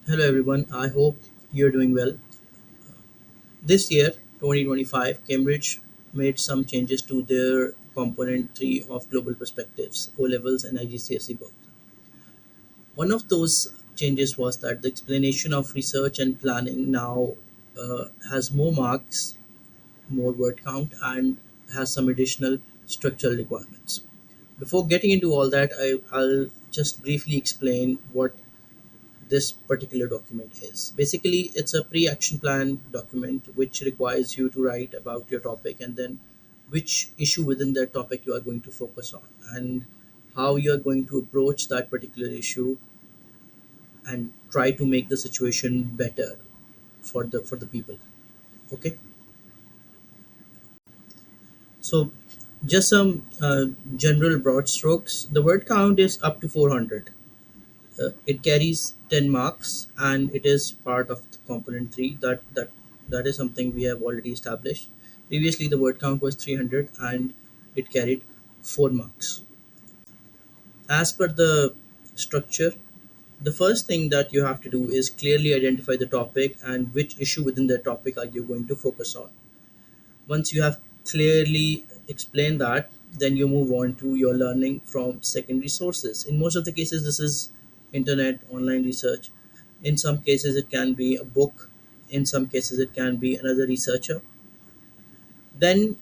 Hello everyone, I hope you're doing well. This year, 2025, Cambridge made some changes to their component 3 of global perspectives, O levels and IGCSE both. One of those changes was that the explanation of research and planning now has more marks, more word count, and has some additional structural requirements. Before getting into all that, I'll just briefly explain what this particular document is. Basically, it's a pre action plan document which requires you to write about your topic and then which issue within that topic you are going to focus on and how you are going to approach that particular issue and try to make the situation better for the people. Okay, so just some general broad strokes. The word count is up to 400. It carries 10 marks and it is part of the component 3. That is something we have already established. Previously the word count was 300 and it carried 4 marks. As per the structure, the first thing that you have to do is clearly identify the topic and which issue within the topic are you going to focus on. Once you have clearly explained that, then you move on to your learning from secondary sources. In most of the cases, this is internet, online research. In some cases, it can be a book. In some cases, it can be another researcher. Then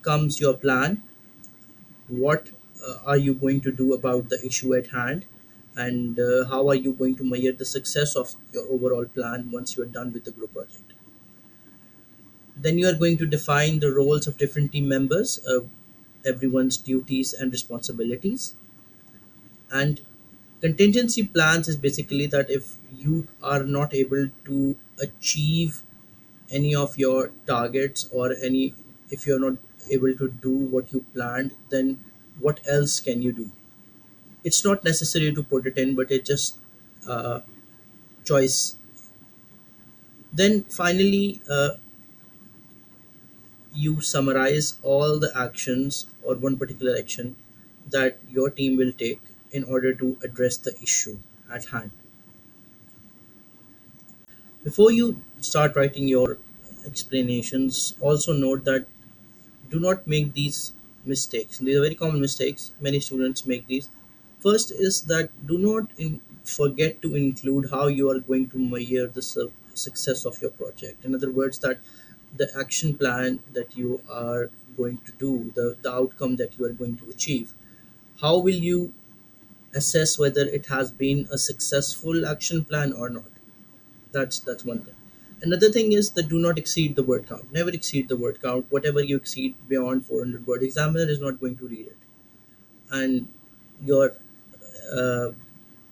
comes your plan. What are you going to do about the issue at hand? And how are you going to measure the success of your overall plan once you are done with the group project? Then you are going to define the roles of different team members, everyone's duties and responsibilities. And contingency plans is basically that if you are not able to achieve any of your targets or any, if you're not able to do what you planned, then what else can you do? It's not necessary to put it in, but it's just choice. Then finally, you summarize all the actions or one particular action that your team will take in order to address the issue at hand. Before you start writing your explanations, also note that do not make these mistakes. These are very common mistakes. Many students make these. First is that do not forget to include how you are going to measure the success of your project. In other words, that the action plan that you are going to do, the outcome that you are going to achieve, how will you assess whether it has been a successful action plan or not? That's one thing. Another thing is that do not exceed the word count. Never exceed the word count. Whatever you exceed beyond 400 word, examiner is not going to read it, and your uh,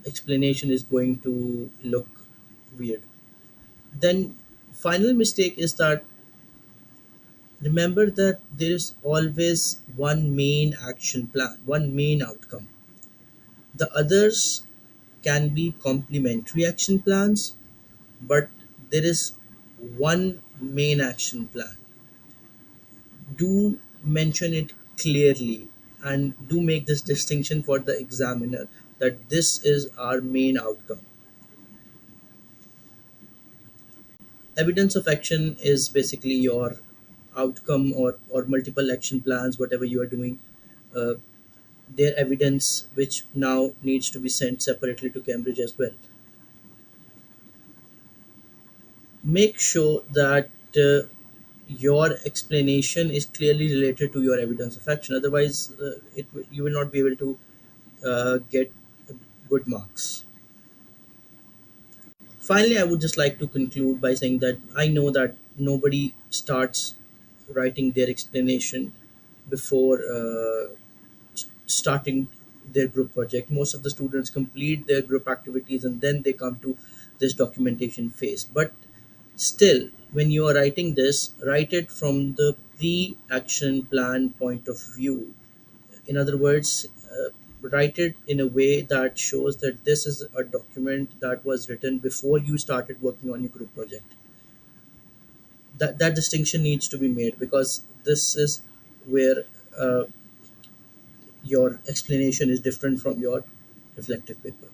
explanation is going to look weird. Then, final mistake is that remember that there is always one main action plan, one main outcome. The others can be complementary action plans, but there is one main action plan. Do mention it clearly and do make this distinction for the examiner that this is our main outcome. Evidence of action is basically your outcome or multiple action plans, whatever you are doing. Uh, their evidence, which now needs to be sent separately to Cambridge as well. Make sure that your explanation is clearly related to your evidence of action. Otherwise, you will not be able to get good marks. Finally, I would just like to conclude by saying that I know that nobody starts writing their explanation before starting their group project. Most of the students complete their group activities and then they come to this documentation phase. But still, when you are writing this, write it from the pre action plan point of view. In other words, write it in a way that shows that this is a document that was written before you started working on your group project. That distinction needs to be made because this is where uh, your explanation is different from your reflective paper.